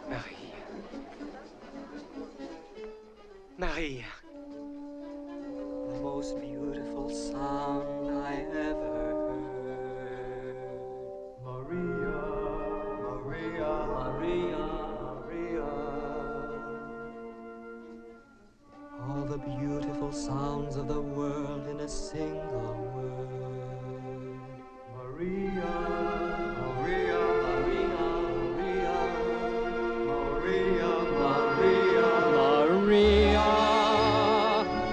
Marie. Marie. The most beautiful sound I ever heard. Maria, Maria, Maria, Maria. All the beautiful sounds of the world in a single word. Maria, Maria, Maria, Maria, Maria, Maria.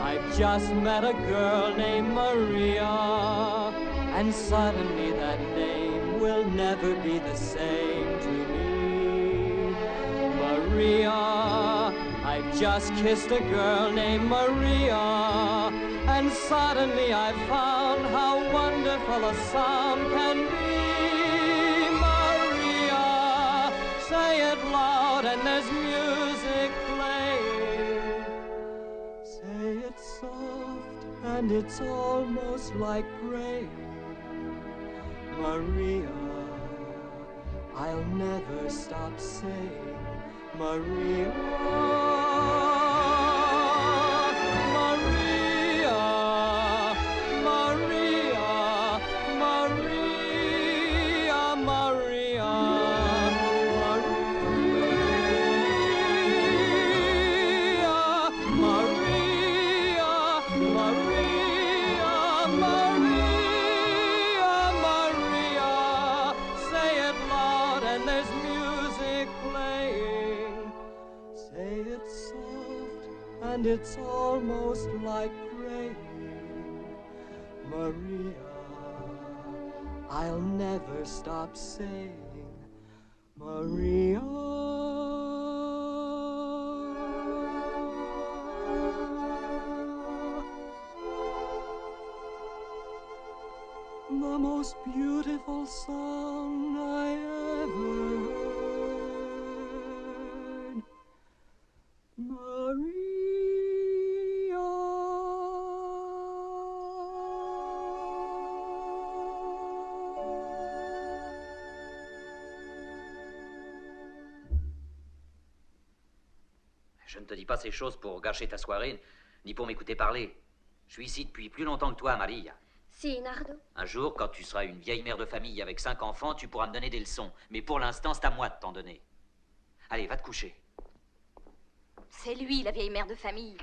I've just met a girl named Maria, and suddenly that name will never be the same to me. Maria, I've just kissed a girl named Maria, and suddenly I found how wonderful a sound can be. Maria, say it loud and there's music playing. Say it soft and it's almost like praying. Maria, I'll never stop saying Maria. Maria, Maria, Maria, Maria, Maria, Maria, Maria, Maria. Say it loud and there's music playing. Say it soft and it's almost like praying. Maria, I'll never stop saying Maria. The most beautiful song I ever heard. Maria. Je ne te dis pas ces choses pour gâcher ta soirée, ni pour m'écouter parler. Je suis ici depuis plus longtemps que toi, Maria. Si, Nardo. Un jour, quand tu seras une vieille mère de famille avec 5 enfants, tu pourras me donner des leçons. Mais pour l'instant, c'est à moi de t'en donner. Allez, va te coucher. C'est lui, la vieille mère de famille.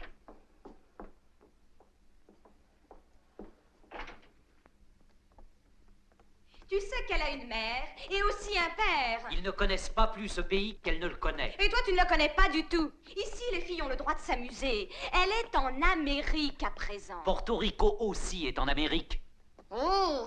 Tu sais qu'elle a une mère et aussi un père. Ils ne connaissent pas plus ce pays qu'elle ne le connaît. Et toi, tu ne le connais pas du tout. Ici, les filles ont le droit de s'amuser. Elle est en Amérique à présent. Porto Rico aussi est en Amérique. Oh,